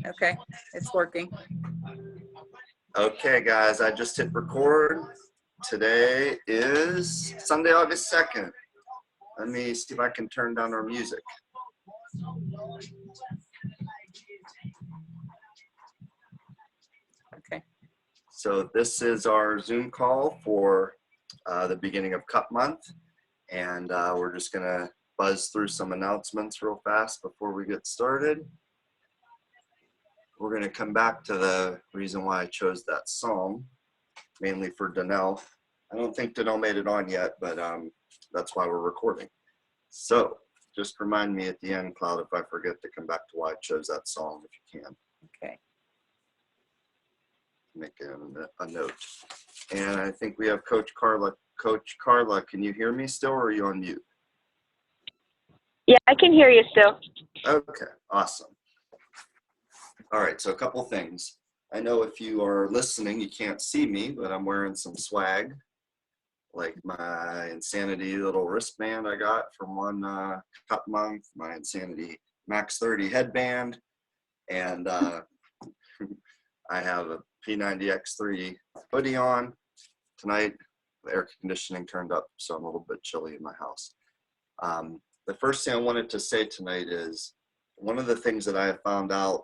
Okay, it's working. Okay, guys, I just hit record. Today is Sunday, August 2nd. Let me see if I can turn down our music. Okay. So this is our Zoom call for the beginning of Cup Month. And we're just gonna buzz through some announcements real fast before we get started. We're gonna come back to the reason why I chose that song, mainly for Danelle. I don't think Danelle made it on yet, but that's why we're recording. So just remind me at the end, Cloud, if I forget to come back to why I chose that song, if you can. Okay. Make a note. And I think we have Coach Carla. Coach Carla, can you hear me still, or are you on mute? Yeah, I can hear you still. Okay, awesome. All right, so a couple things. I know if you are listening, you can't see me, but I'm wearing some swag, like my Insanity little wristband I got from one Cup Month, my Insanity Max 30 headband, and I have a P90X3 hoodie on. Tonight, the air conditioning turned up, so I'm a little bit chilly in my house. The first thing I wanted to say tonight is one of the things that I have found out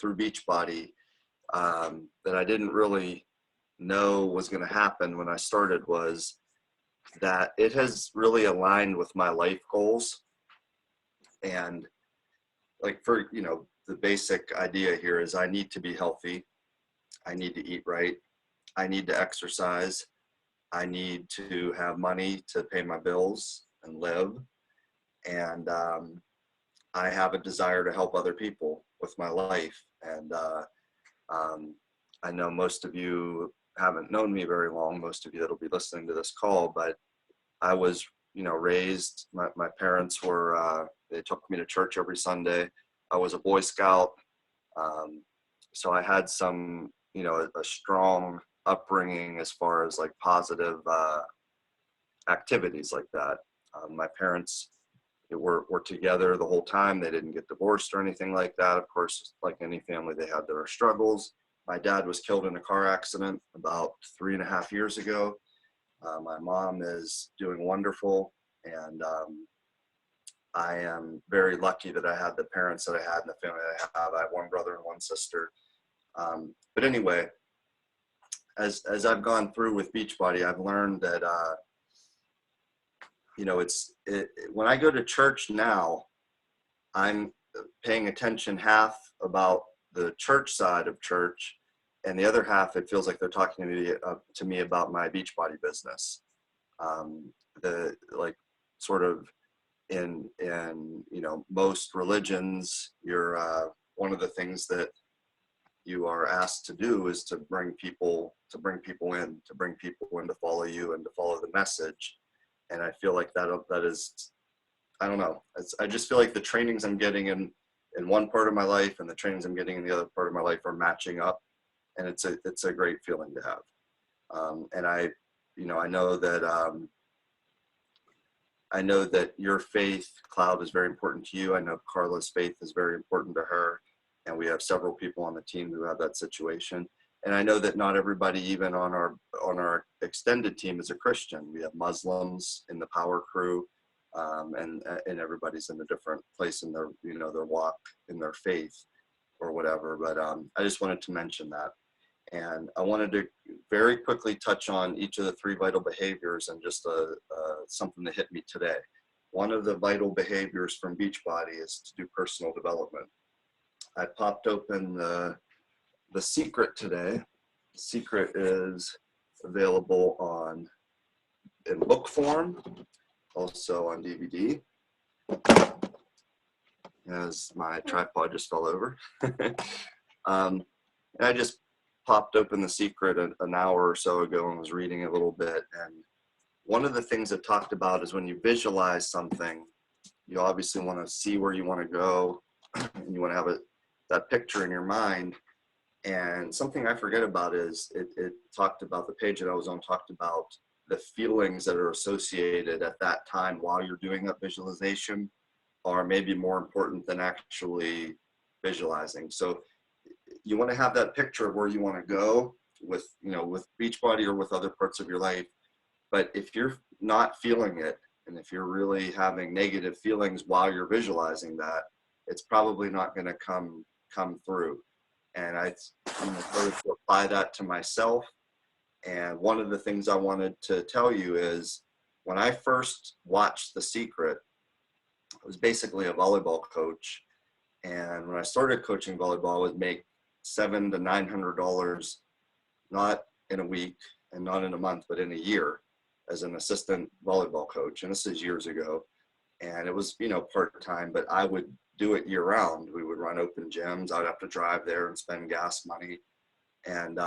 through Beachbody that I didn't really know was going to happen when I started was that it has really aligned with my life goals. And like for, you know, the basic idea here is I need to be healthy. I need to eat right. I need to exercise. I need to have money to pay my bills and live. And I have a desire to help other people with my life. And I know most of you haven't known me very long, most of you that'll be listening to this call, but I was, you know, raised, my parents were, they took me to church every Sunday. I was a Boy Scout. So I had some, you know, a strong upbringing as far as like positive activities like that. My parents were together the whole time. They didn't get divorced or anything like that. Of course, like any family, they had their struggles. My dad was killed in a car accident about 3.5 years ago. My mom is doing wonderful, and I am very lucky that I had the parents that I had and the family that I have. I have one brother and one sister. But anyway, as I've gone through with Beachbody, I've learned that you know, when I go to church now, I'm paying attention half about the church side of church, and the other half, it feels like they're talking to me about my Beachbody business. The like sort of in you know, most religions, you're one of the things that you are asked to do is to bring people in to follow you and to follow the message. And I feel like that is, I don't know. I just feel like the trainings I'm getting in one part of my life and the trainings I'm getting in the other part of my life are matching up, and it's a great feeling to have. And I know that your faith, Cloud, is very important to you. I know Carla's faith is very important to her, and we have several people on the team who have that situation. And I know that not everybody, even on our extended team, is a Christian. We have Muslims in the power crew, and everybody's in a different place in their, you know, their walk in their faith or whatever. But I just wanted to mention that, and I wanted to very quickly touch on each of the 3 vital behaviors and just something that hit me today. One of the vital behaviors from Beachbody is to do personal development. I popped open the Secret today. The Secret is available in book form, also on DVD. As my tripod just fell over. And I just popped open The Secret an hour or so ago and was reading a little bit. And one of the things it talked about is when you visualize something, you obviously want to see where you want to go, and you want to have that picture in your mind. And something I forget about is it talked about, the page that I was on talked about the feelings that are associated at that time while you're doing that visualization are maybe more important than actually visualizing. So you want to have that picture of where you want to go with, with Beachbody or with other parts of your life. But if you're not feeling it, and if you're really having negative feelings while you're visualizing that, it's probably not going to come through. And I started to apply that to myself. And one of the things I wanted to tell you is when I first watched The Secret, I was basically a volleyball coach. And when I started coaching volleyball, I would make $700 to $900, not in a week and not in a month, but in a year as an assistant volleyball coach. And this is years ago. And it was, part-time, but I would do it year round. We would run open gyms. I'd have to drive there and spend gas money. And,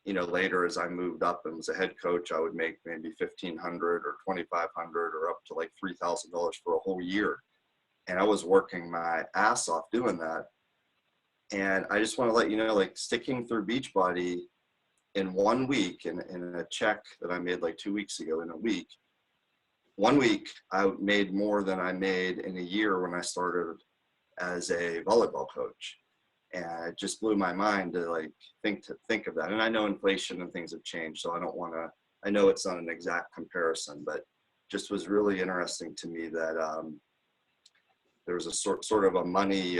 later as I moved up and was a head coach, I would make maybe $1,500 or $2,500 or up to like $3,000 for a whole year. And I was working my ass off doing that. And I just want to let you know, like sticking through Beachbody in 1 week, in a check that I made like 2 weeks ago, in a week, 1 week, I made more than I made in a year when I started as a volleyball coach. And it just blew my mind to like think of that. And I know inflation and things have changed, so I know it's not an exact comparison, but just was really interesting to me that there was a sort of a money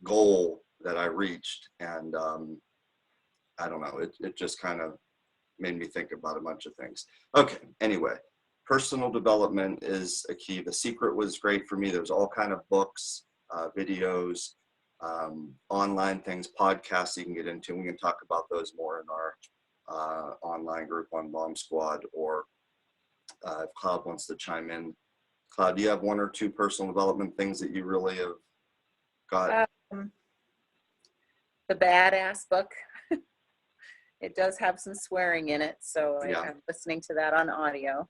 goal that I reached. And I don't know, it just kind of made me think about a bunch of things. Okay, anyway, personal development is a key. The Secret was great for me. There's all kind of books, videos, online things, podcasts you can get into. We can talk about those more in our online group on Bomb Squad, or if Cloud wants to chime in. Cloud, do you have 1 or 2 personal development things that you really have got? The Badass book. It does have some swearing in it, so Yeah. I'm listening to that on audio.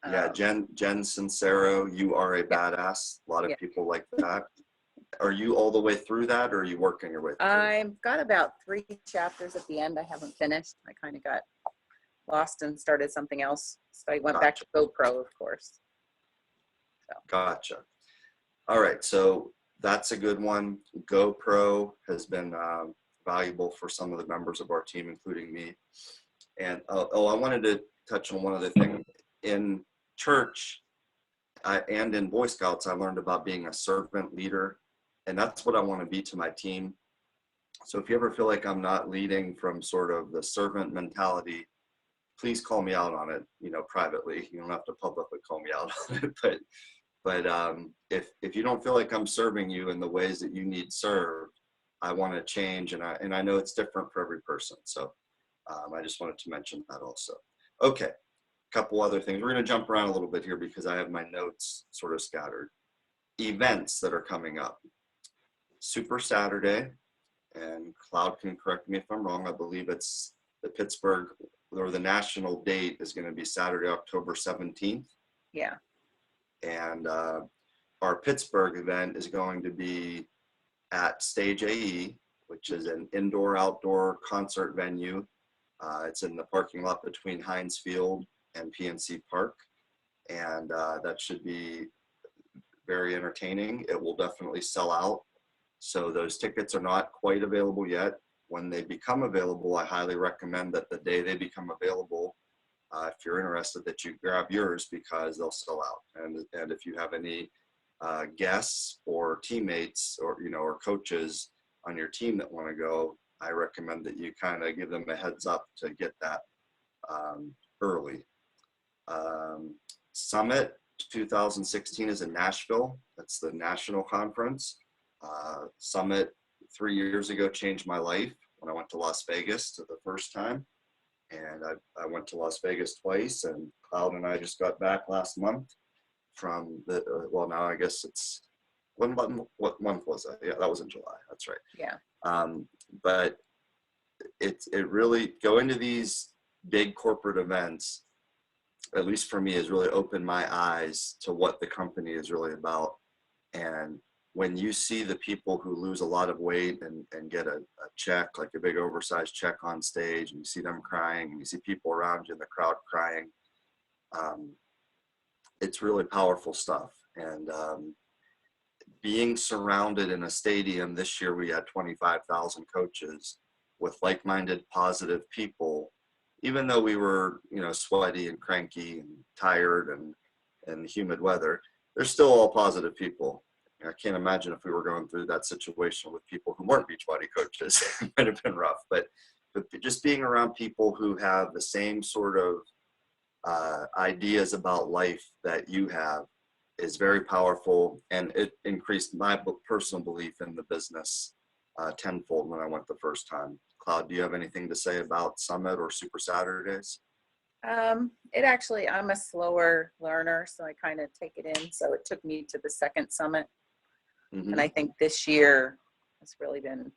Yeah, Jen Sincero, you are a badass. A lot of people like that. Are you all the way through that, or are you working your way through? I've got about 3 chapters at the end. I haven't finished. I kind of got lost and started something else. So I went back to GoPro, of course. So. Gotcha. All right, so that's a good one. GoPro has been valuable for some of the members of our team, including me. And I wanted to touch on one other thing. In church and in Boy Scouts, I learned about being a servant leader, and that's what I want to be to my team. So if you ever feel like I'm not leading from sort of the servant mentality, please call me out on it, privately. You don't have to publicly call me out on it, but if you don't feel like I'm serving you in the ways that you need served, I want to change, and I know it's different for every person. So I just wanted to mention that also. Okay. Couple other things. We're going to jump around a little bit here because I have my notes sort of scattered. Events that are coming up. Super Saturday, and Cloud can correct me if I'm wrong. I believe it's the Pittsburgh, or the national date is going to be Saturday, October 17th. Yeah. And our Pittsburgh event is going to be at Stage AE, which is an indoor-outdoor concert venue. It's in the parking lot between Heinz Field and PNC Park, and that should be very entertaining. It will definitely sell out, so those tickets are not quite available yet. When they become available, I highly recommend that the day they become available, if you're interested, that you grab yours, because they'll sell out. And if you have any guests or teammates or coaches on your team that want to go, I recommend that you kind of give them a heads up to get that early. Summit 2016 is in Nashville. That's the national conference. Summit 3 years ago changed my life when I went to Las Vegas the first time. And I went to Las Vegas twice, and Cloud and I just got back last month from well, now I guess it's, what month was that? Yeah, that was in July. That's right. Yeah. But it really, going to these big corporate events, at least for me, has really opened my eyes to what the company is really about. And when you see the people who lose a lot of weight and get a check, like a big oversized check on stage, and you see them crying, and you see people around you in the crowd crying, it's really powerful stuff. And being surrounded in a stadium, this year we had 25,000 coaches with like-minded, positive people, even though we were, you know, sweaty and cranky and tired and humid weather, they're still all positive people. I can't imagine if we were going through that situation with people who weren't Beachbody coaches. It might have been rough, but just being around people who have the same sort of ideas about life that you have is very powerful, and it increased my personal belief in the business tenfold when I went the first time. Cloud, do you have anything to say about Summit or Super Saturdays? It actually, I'm a slower learner, so I kind of take it in. So it took me to the second summit. Mm-hmm. And I think this year has really been,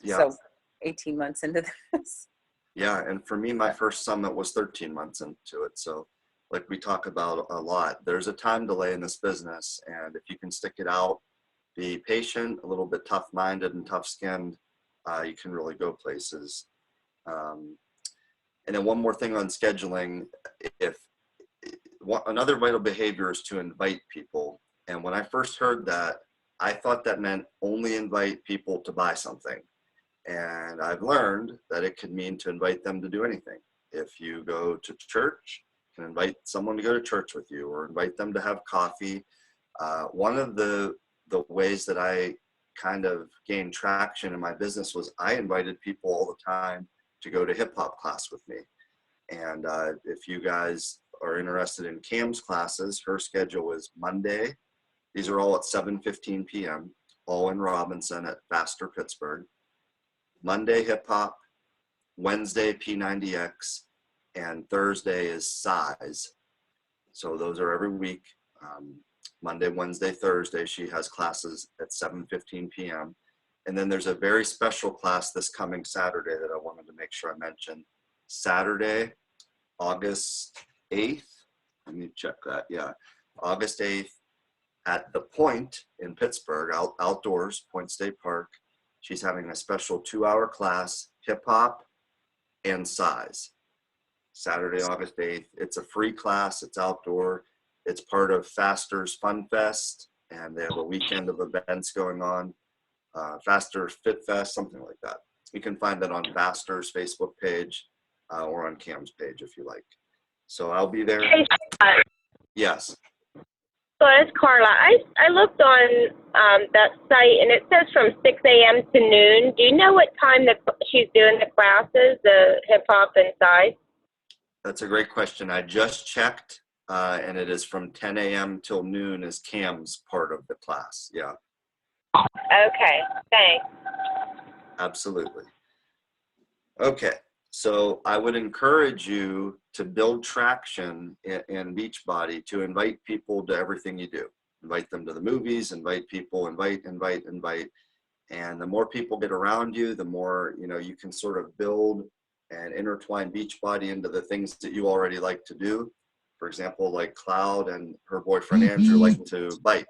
Yeah. so 18 months into this. Yeah, and for me, my first summit was 13 months into it. So like we talk about a lot, there's a time delay in this business, and if you can stick it out, be patient, a little bit tough-minded and tough-skinned, you can really go places. And then one more thing on scheduling, another vital behavior is to invite people. And when I first heard that, I thought that meant only invite people to buy something. And I've learned that it could mean to invite them to do anything. If you go to church, you can invite someone to go to church with you, or invite them to have coffee. One of the ways that I kind of gained traction in my business was I invited people all the time to go to hip hop class with me. And if you guys are interested in Cam's classes, her schedule is Monday. These are all at 7:15 p.m., all in Robinson at Faster Pittsburgh. Monday hip hop, Wednesday P90X, and Thursday is size. So those are every week. Monday, Wednesday, Thursday, she has classes at 7:15 p.m. And then there's a very special class this coming Saturday that I wanted to make sure I mentioned. Saturday, August 8th. Let me check that. Yeah, August 8th at the Point in Pittsburgh, outdoors, Point State Park. She's having a special 2-hour class, hip hop and size. Saturday, August 8th. It's a free class. It's outdoor. It's part of Faster's Fun Fest, and they have a weekend of events going on. Faster Fit Fest, something like that. You can find that on Faster's Facebook page or on Cam's page if you like. So I'll be there. Hey, Scott. Yes. So it's Carla. I looked on that site, and it says from 6 a.m. to noon. Do you know what time she's doing the classes, the hip hop and size? That's a great question. I just checked, and it is from 10 a.m. till noon is Cam's part of the class. Yeah. Okay, thanks. Absolutely. Okay, so I would encourage you to build traction in Beachbody, to invite people to everything you do. Invite them to the movies, invite people, invite. And the more people get around you, the more, you know, you can sort of build and intertwine Beachbody into the things that you already like to do. For example, like Cloud and her boyfriend Andrew like to bike.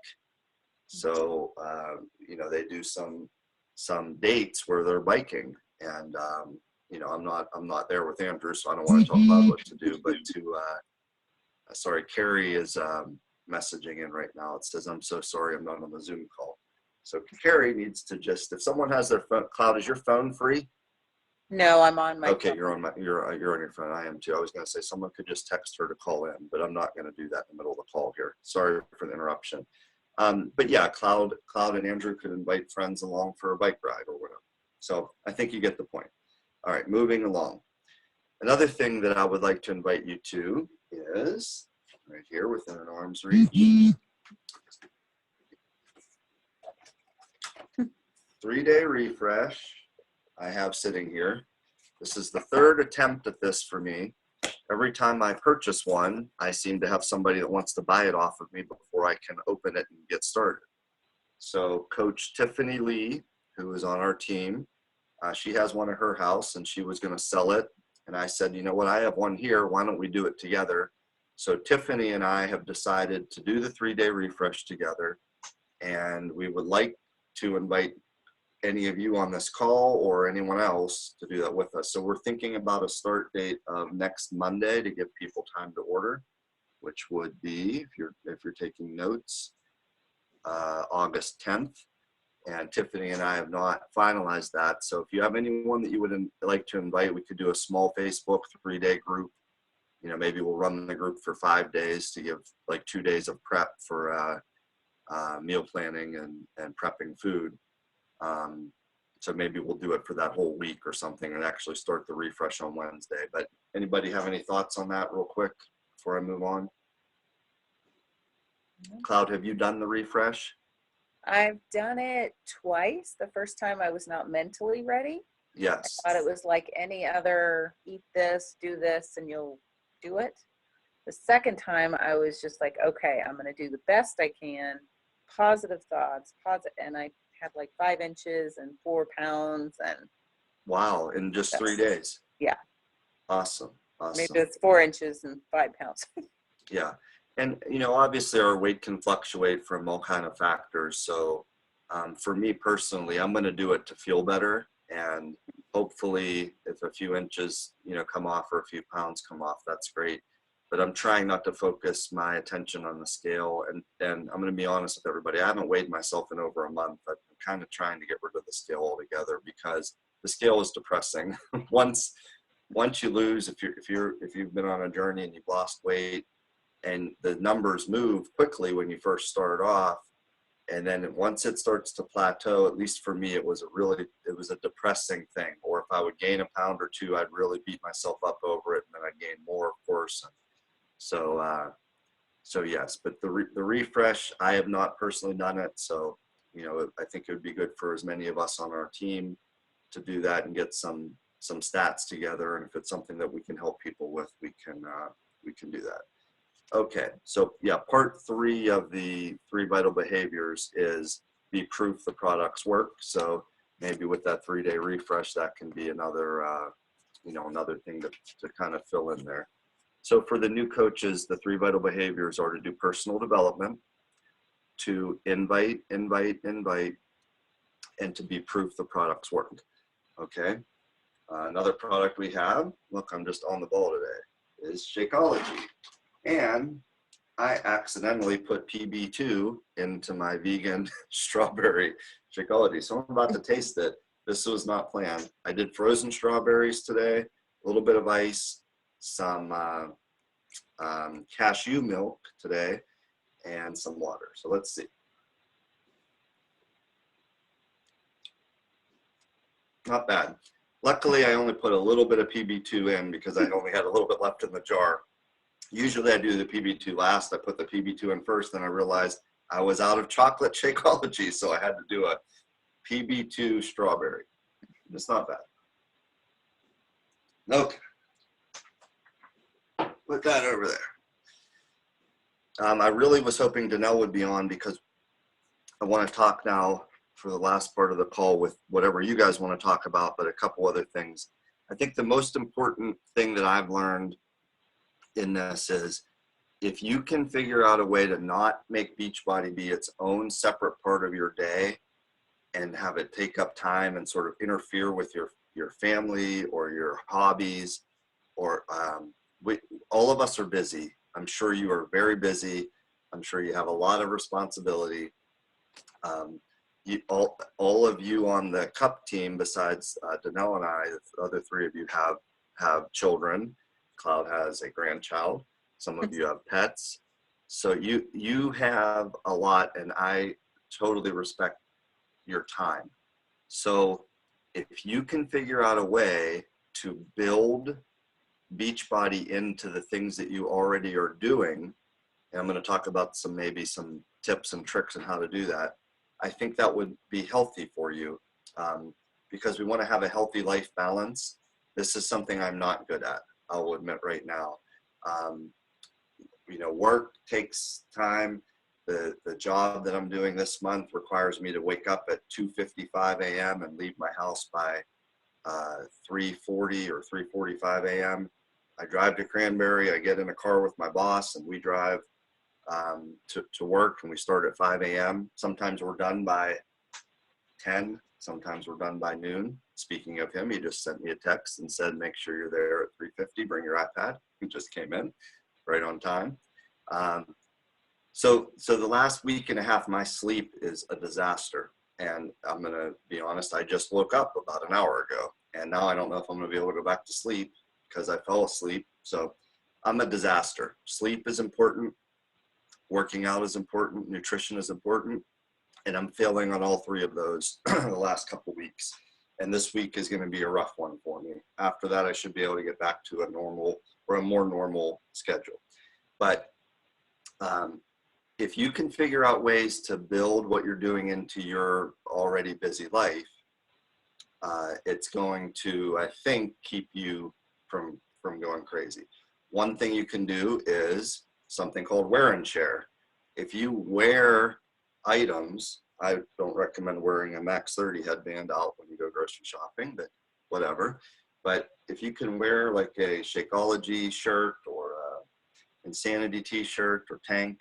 So, you know, they do some dates where they're biking, and, you know, I'm not there with Andrew, so I don't want to talk about what to do, but sorry, Carrie is messaging in right now. It says, I'm so sorry, I'm not on the Zoom call. So Carrie needs to just, if someone has their phone, Cloud, is your phone free? No, I'm on my Okay, phone. you're on your phone. I am too. I was going to say someone could just text her to call in, but I'm not going to do that in the middle of the call here. Sorry for the interruption. But yeah, Cloud and Andrew could invite friends along for a bike ride or whatever. So I think you get the point. All right, moving along. Another thing that I would like to invite you to is right here within an arm's reach. 3-day refresh I have sitting here. This is the third attempt at this for me. Every time I purchase one, I seem to have somebody that wants to buy it off of me before I can open it and get started. So Coach Tiffany Lee, who is on our team, she has one at her house and she was going to sell it. And I said, you know what, I have one here. Why don't we do it together? So Tiffany and I have decided to do the 3-day refresh together. And we would like to invite any of you on this call or anyone else to do that with us. So we're thinking about a start date of next Monday to give people time to order, which would be, if you're taking notes, August 10th. And Tiffany and I have not finalized that. So if you have anyone that you would like to invite, we could do a small Facebook 3-day group. You know, maybe we'll run the group for 5 days to give like 2 days of prep for meal planning and prepping food. So maybe we'll do it for that whole week or something and actually start the refresh on Wednesday. But anybody have any thoughts on that real quick before I move on? Cloud, have you done the refresh? I've done it twice. The first time I was not mentally ready. Yes. I thought it was like any other, eat this, do this, and you'll do it. The second time I was just like, okay, I'm going to do the best I can. Positive thoughts, and I had like 5 inches and 4 pounds. And wow, in just 3 days. Yeah. Awesome. Maybe it's 4 inches and 5 pounds. Yeah. And, you know, obviously our weight can fluctuate from all kind of factors. So for me personally, I'm going to do it to feel better. And hopefully if a few inches, you know, come off or a few pounds come off, that's great. But I'm trying not to focus my attention on the scale. And I'm going to be honest with everybody. I haven't weighed myself in over a month. I'm kind of trying to get rid of the scale altogether because the scale is depressing. Once you lose, if you've been on a journey and you've lost weight, and the numbers move quickly when you first start off, and then once it starts to plateau, at least for me, it was a depressing thing. Or if I would gain a pound or two, I'd really beat myself up over it, and then I'd gain more, of course. And so yes, but the refresh, I have not personally done it. So, you know, I think it would be good for as many of us on our team to do that and get some stats together. And if it's something that we can help people with, we can do that. Okay, so yeah, part 3 of the 3 vital behaviors is be proof the products work. So maybe with that 3-day refresh, that can be another, another thing to kind of fill in there. So for the new coaches, the 3 vital behaviors are to do personal development, to invite, and to be proof the products work. Okay, another product we have, look, I'm just on the ball today, is Shakeology. And I accidentally put PB2 into my vegan strawberry Shakeology. So I'm about to taste it. This was not planned. I did frozen strawberries today, a little bit of ice, some cashew milk today, and some water. So let's see. Not bad. Luckily, I only put a little bit of PB2 in because I only had a little bit left in the jar. Usually I do the PB2 last. I put the PB2 in first, and I realized I was out of chocolate Shakeology, so I had to do a PB2 strawberry. It's not bad. Okay. Put that over there. I really was hoping Danelle would be on because I want to talk now for the last part of the call with whatever you guys want to talk about, but a couple other things. I think the most important thing that I've learned in this is if you can figure out a way to not make Beachbody be its own separate part of your day and have it take up time and sort of interfere with your family or your hobbies, or all of us are busy. I'm sure you are very busy. I'm sure you have a lot of responsibility. All of you on the cup team, besides Danelle and I, the other 3 of you have children. Cloud has a grandchild. Some of you have pets. So you have a lot, and I totally respect your time. So if you can figure out a way to build Beachbody into the things that you already are doing, and I'm going to talk about maybe some tips and tricks on how to do that, I think that would be healthy for you, because we want to have a healthy life balance. This is something I'm not good at, I'll admit right now. You know, work takes time. The job that I'm doing this month requires me to wake up at 2:55 a.m. and leave my house by 3:40 or 3:45 a.m. I drive to Cranberry. I get in a car with my boss, and we drive to work, and we start at 5 a.m. Sometimes we're done by 10. Sometimes we're done by noon. Speaking of him, he just sent me a text and said, make sure you're there at 3:50. Bring your iPad. He just came in right on time. So the last week and a half, my sleep is a disaster. And I'm going to be honest, I just woke up about an hour ago. And now I don't know if I'm going to be able to go back to sleep because I fell asleep. So I'm a disaster. Sleep is important. Working out is important. Nutrition is important. And I'm failing on all three of those the last couple weeks. And this week is going to be a rough one for me. After that, I should be able to get back to a normal or a more normal schedule. But if you can figure out ways to build what you're doing into your already busy life, it's going to, I think, keep you from going crazy. One thing you can do is something called wear and share. If you wear items, I don't recommend wearing a Max 30 headband out when you go grocery shopping, but whatever. But if you can wear like a Shakeology shirt or a Insanity t-shirt or tank,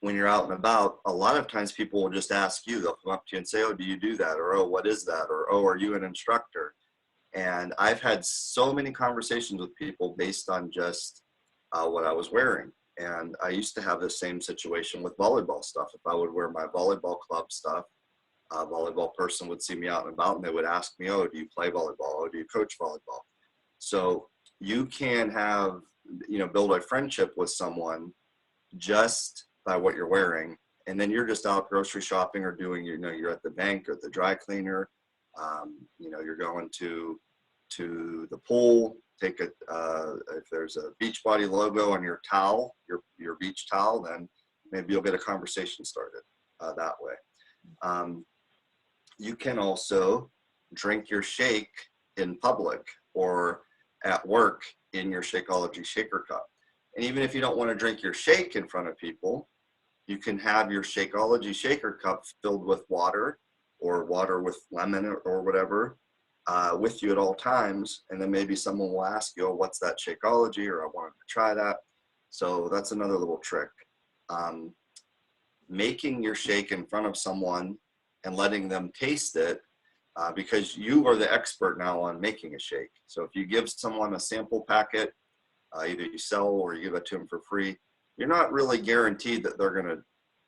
when you're out and about, a lot of times people will just ask you, they'll come up to you and say, oh, do you do that? Or, oh, what is that? Or, oh, are you an instructor? And I've had so many conversations with people based on just what I was wearing. And I used to have the same situation with volleyball stuff. If I would wear my volleyball club stuff, a volleyball person would see me out and about and they would ask me, oh, do you play volleyball? Oh, do you coach volleyball? So you can have, build a friendship with someone just by what you're wearing. And then you're just out grocery shopping or doing, you're at the bank or the dry cleaner. You're going to the pool, take a, if there's a Beachbody logo on your towel, your beach towel, then maybe you'll get a conversation started that way. You can also drink your shake in public or at work in your Shakeology shaker cup. And even if you don't want to drink your shake in front of people, you can have your Shakeology shaker cup filled with water or water with lemon or whatever with you at all times. And then maybe someone will ask you, oh, what's that Shakeology? Or I wanted to try that. So that's another little trick. Making your shake in front of someone and letting them taste it because you are the expert now on making a shake. So if you give someone a sample packet, either you sell or you give it to them for free, you're not really guaranteed that they're going to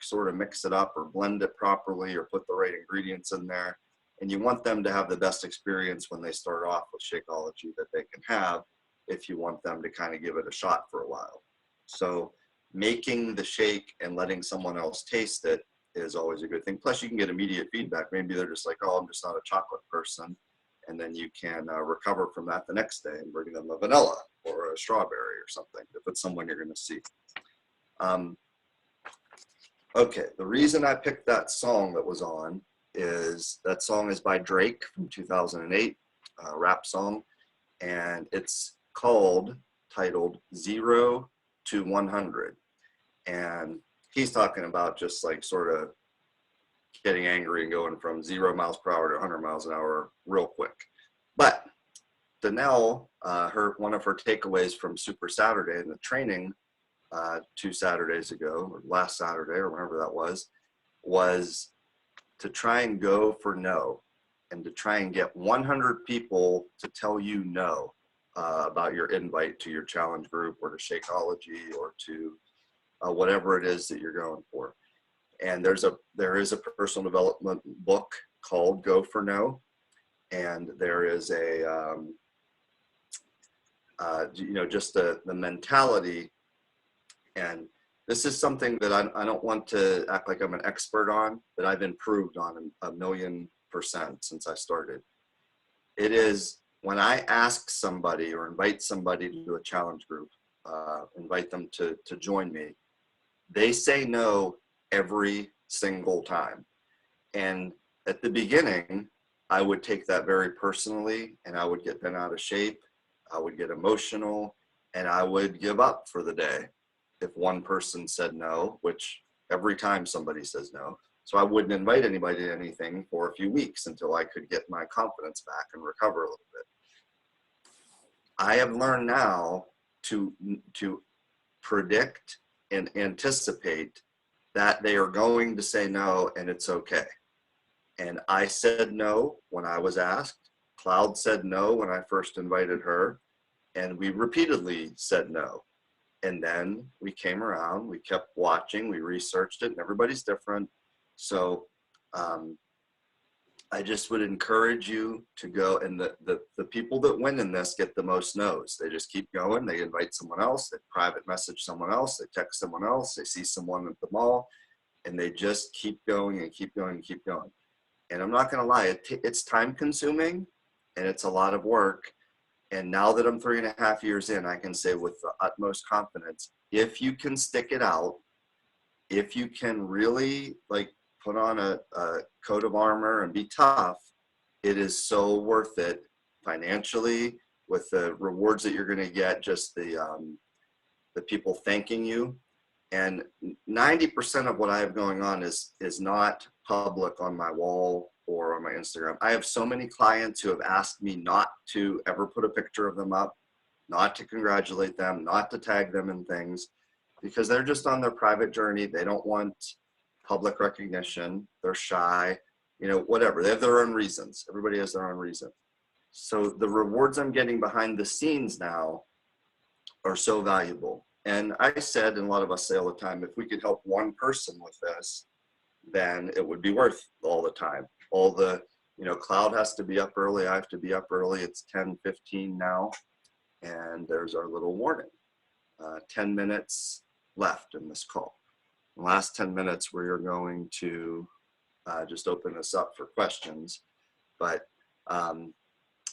sort of mix it up or blend it properly or put the right ingredients in there. And you want them to have the best experience when they start off with Shakeology that they can have if you want them to kind of give it a shot for a while. So making the shake and letting someone else taste it is always a good thing. Plus you can get immediate feedback. Maybe they're just like, oh, I'm just not a chocolate person. And then you can recover from that the next day and bring them a vanilla or a strawberry or something if it's someone you're going to see. Okay, the reason I picked that song that was on is that song is by Drake from 2008, a rap song, and it's titled 0 to 100. And he's talking about just like sort of getting angry and going from 0 miles per hour to 100 miles an hour real quick. But Danelle, one of her takeaways from Super Saturday in the training 2 Saturdays ago, or last Saturday, or whenever that was to try and go for no, and to try and get 100 people to tell you no about your invite to your challenge group or to Shakeology or to whatever it is that you're going for. And there is a personal development book called Go for No, and there is a just the mentality. And this is something that I don't want to act like I'm an expert on, but I've improved on 1,000,000% since I started. It is when I ask somebody or invite somebody to do a challenge group, invite them to join me, they say no every single time. And at the beginning, I would take that very personally and I would get bent out of shape. I would get emotional and I would give up for the day if one person said no, which every time somebody says no. So I wouldn't invite anybody to anything for a few weeks until I could get my confidence back and recover a little bit. I have learned now to predict and anticipate that they are going to say no and it's okay. And I said no when I was asked. Cloud said no when I first invited her, and we repeatedly said no. And then we came around, we kept watching, we researched it, and everybody's different. So I just would encourage you to go, and the people that win in this get the most no's. They just keep going. They invite someone else, they private message someone else, they text someone else, they see someone at the mall, and they just keep going and keep going and keep going. And I'm not going to lie, it's time consuming and it's a lot of work. And now that I'm 3.5 years in, I can say with the utmost confidence, if you can stick it out, if you can really like put on a coat of armor and be tough, it is so worth it financially, with the rewards that you're going to get, just the people thanking you. And 90% of what I have going on is not public on my wall or on my Instagram. I have so many clients who have asked me not to ever put a picture of them up, not to congratulate them, not to tag them in things, because they're just on their private journey. They don't want public recognition. They're shy, you know, whatever. They have their own reasons. Everybody has their own reason. So the rewards I'm getting behind the scenes now are so valuable. And I said, and a lot of us say all the time, if we could help one person with this, then it would be worth all the time. All the, you know, Cloud has to be up early. I have to be up early. It's 10:15 now. And there's our little warning. 10 minutes left in this call. The last 10 minutes, we're going to just open this up for questions. But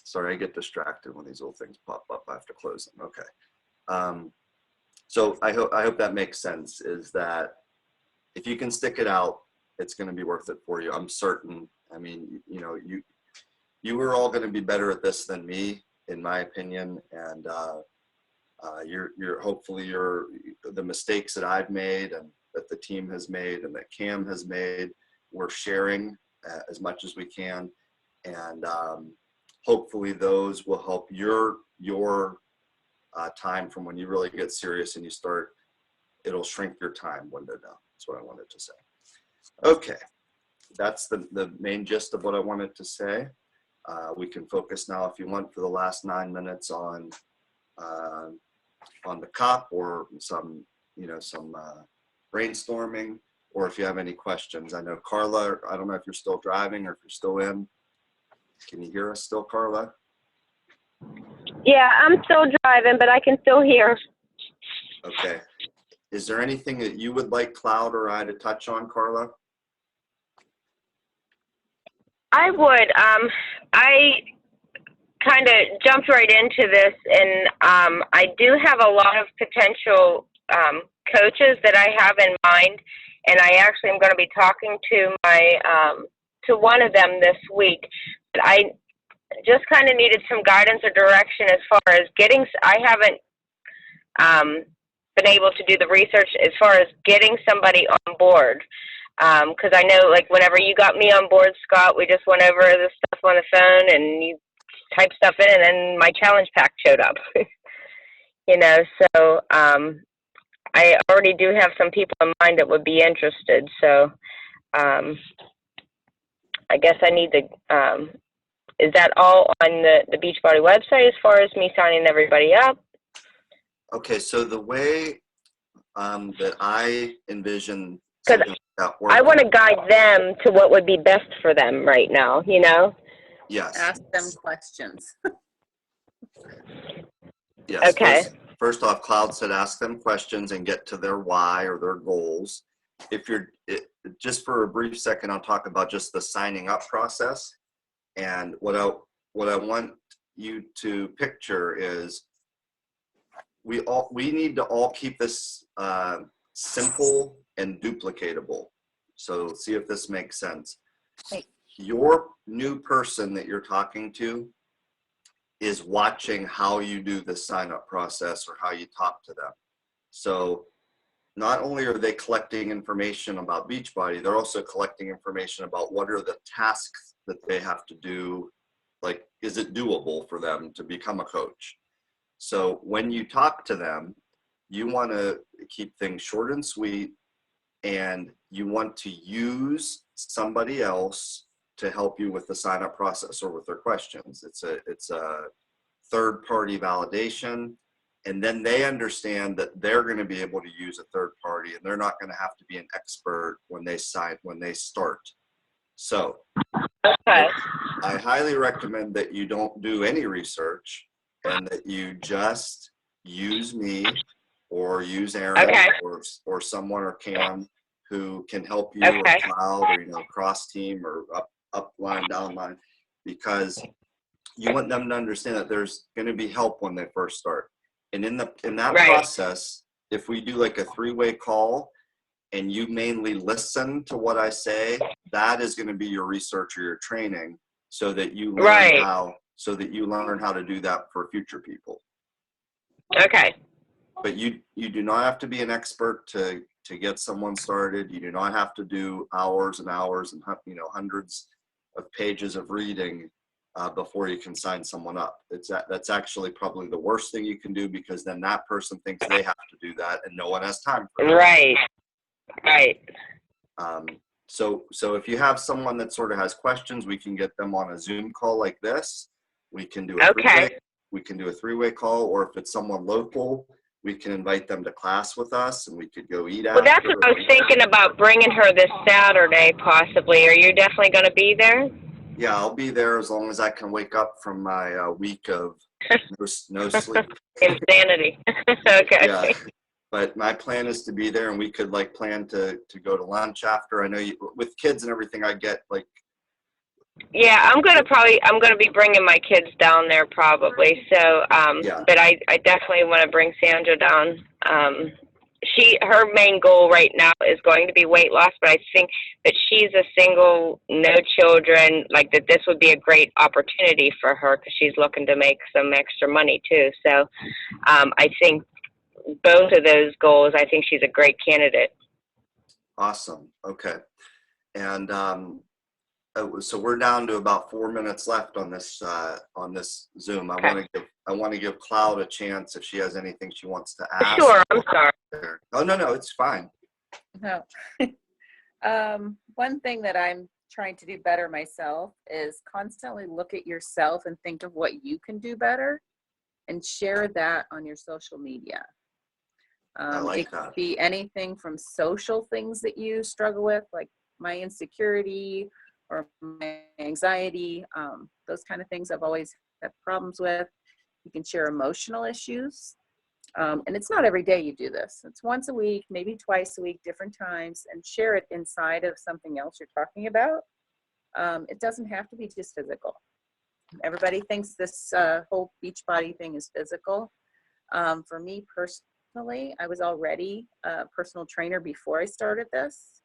sorry, I get distracted when these little things pop up. I have to close them. Okay. So I hope that makes sense, is that if you can stick it out, it's going to be worth it for you. I'm certain. I mean, you know, you are all going to be better at this than me, in my opinion. And you're hopefully the mistakes that I've made and that the team has made and that Cam has made, we're sharing as much as we can. And hopefully those will help your time from when you really get serious and you start, it'll shrink your time window down. That's what I wanted to say. Okay, that's the main gist of what I wanted to say. We can focus now, if you want, for the last 9 minutes on the cup, or some brainstorming, or if you have any questions. I know Carla, I don't know if you're still driving or if you're still in. Can you hear us still, Carla? Yeah, I'm still driving, but I can still hear. Okay. Is there anything that you would like Cloud or I to touch on, Carla? I would. I kind of jumped right into this, and I do have a lot of potential coaches that I have in mind, and I actually am going to be talking to to one of them this week. But I just kind of needed some guidance or direction as far as getting. I haven't been able to do the research as far as getting somebody on board. Because I know, like, whenever you got me on board, Scott, we just went over the stuff on the phone and you typed stuff in, and then my challenge pack showed up. You know, so I already do have some people in mind that would be interested. So I guess I need to, is that all on the Beachbody website as far as me signing everybody up? Okay, so the way that I envision, because I want to guide them to what would be best for them right now, you know? Yes. Ask them questions. Yes. Okay. First off, Cloud said ask them questions and get to their why or their goals. If you're, just for a brief second, I'll talk about just the signing up process. And what I want you to picture is we need to all keep this simple and duplicatable. So see if this makes sense. Your new person that you're talking to is watching how you do the sign up process or how you talk to them. So not only are they collecting information about Beachbody, they're also collecting information about what are the tasks that they have to do. Like, is it doable for them to become a coach? So when you talk to them, you want to keep things short and sweet, and you want to use somebody else to help you with the sign up process or with their questions. It's a third party validation. And then they understand that they're going to be able to use a third party, and they're not going to have to be an expert when they start. So Okay. I highly recommend that you don't do any research and that you just use me or use Aaron Okay. or someone or Cam who can help you, Okay. or Cloud, or, you know, cross team or up line, down line, because you want them to understand that there's going to be help when they first start. And in that Right. process, if we do like a 3-way call and you mainly listen to what I say, that is going to be your research or your training, so that you learn Right. how to do that for future people. Okay. But you do not have to be an expert to get someone started. You do not have to do hours and hours and, you know, hundreds of pages of reading before you can sign someone up. That's actually probably the worst thing you can do, because then that person thinks they have to do that and no one has time for that. Right. Right. So if you have someone that sort of has questions, we can get them on a Zoom call like this. We can do a Okay. three-way call, or if it's someone local, we can invite them to class with us and we could go eat Well, that's after. what I was thinking about, bringing her this Saturday, possibly. Are you definitely going to be there? Yeah, I'll be there as long as I can wake up from my week of no sleep. Insanity. Okay. Yeah, but my plan is to be there, and we could like plan to go to lunch after. I know with kids and everything, I get like. Yeah, I'm gonna be bringing my kids down there probably. So, Yeah. but I definitely want to bring Sandra down. Her main goal right now is going to be weight loss, but I think that she's a single, no children, like that this would be a great opportunity for her, because she's looking to make some extra money too. So, I think both of those goals, I think she's a great candidate. Awesome. Okay. And so we're down to about 4 minutes left on this Zoom. Okay. I want to give Cloud a chance if she has anything she wants to ask. Sure, I'm sorry. Oh, no, it's fine. No. One thing that I'm trying to do better myself is constantly look at yourself and think of what you can do better and share that on your social media. I like it that. could be anything from social things that you struggle with, like my insecurity or my anxiety, those kind of things I've always had problems with. You can share emotional issues. And it's not every day you do this. It's once a week, maybe twice a week, different times, and share it inside of something else you're talking about. It doesn't have to be just physical. Everybody thinks this whole Beachbody thing is physical. For me personally, I was already a personal trainer before I started this.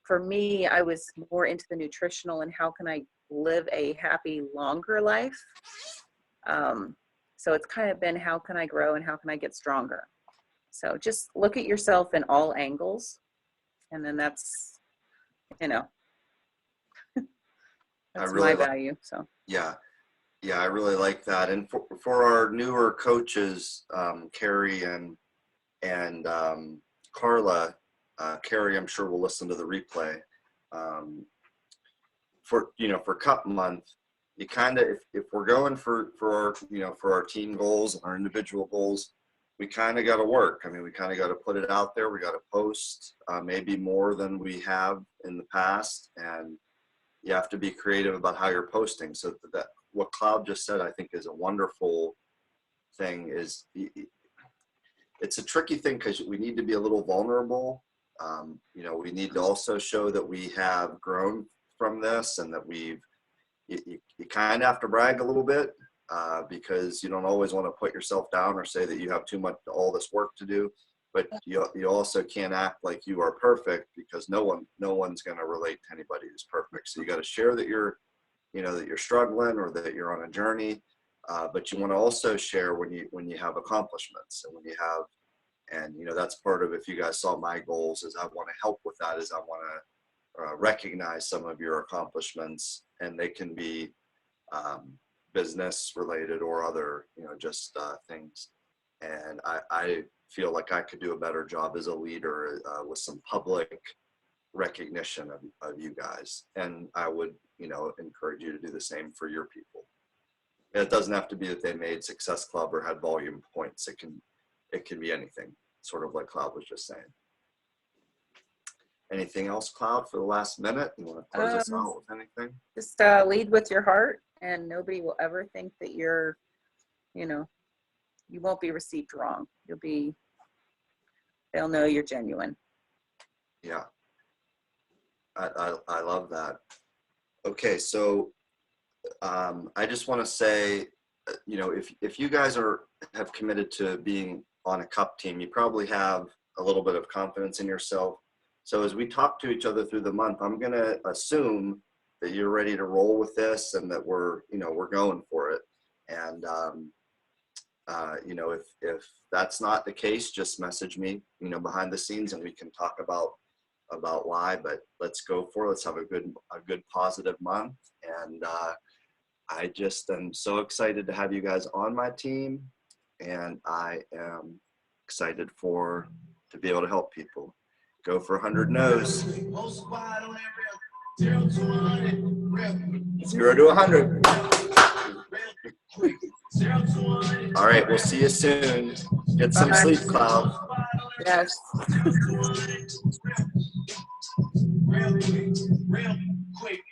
For me, I was more into the nutritional and how can I live a happy, longer life. So it's kind of been how can I grow and how can I get stronger? So just look at yourself in all angles. And then that's, that's really my value. So yeah, I really like that. And for our newer coaches, Carrie and Carla, Carrie, I'm sure will listen to the replay. For Cup Month, you kind of, if we're going for our team goals and our individual goals, we kind of got to work. I mean, we kind of got to put it out there. We got to post maybe more than we have in the past, and you have to be creative about how you're posting. So that what Cloud just said, I think, is a wonderful thing. Is it's a tricky thing because we need to be a little vulnerable. We need to also show that we have grown from this, and that you kind of have to brag a little bit because you don't always want to put yourself down or say that you have all this work to do, but you also can't act like you are perfect, because no one's going to relate to anybody who's perfect. So you got to share that you're struggling or that you're on a journey, but you want to also share when you have accomplishments and when you have, and that's part of, if you guys saw my goals, is I want to help with that, is I want to recognize some of your accomplishments, and they can be business related or other, just things. And I feel like I could do a better job as a leader with some public recognition of you guys. And I would, encourage you to do the same for your people. It doesn't have to be that they made Success Club or had volume points. It can be anything, sort of like Cloud was just saying. Anything else, Cloud, for the last minute? You want to close us out with anything? Just lead with your heart, and nobody will ever think that you're, you know, you won't be received wrong. They'll know you're genuine. Yeah. I love that. Okay, so I just want to say, you know, if you guys have committed to being on a cup team, you probably have a little bit of confidence in yourself. So as we talk to each other through the month, I'm going to assume that you're ready to roll with this and that we're going for it. And, you know, if that's not the case, just message me, you know, behind the scenes, and we can talk about why, but let's go for it. Let's have a good positive month. And I just am so excited to have you guys on my team, and I am excited to be able to help people. Go for 100 no's. 0 to 100. All right, we'll see you soon. Get some sleep, Cloud. Yes. Real quick.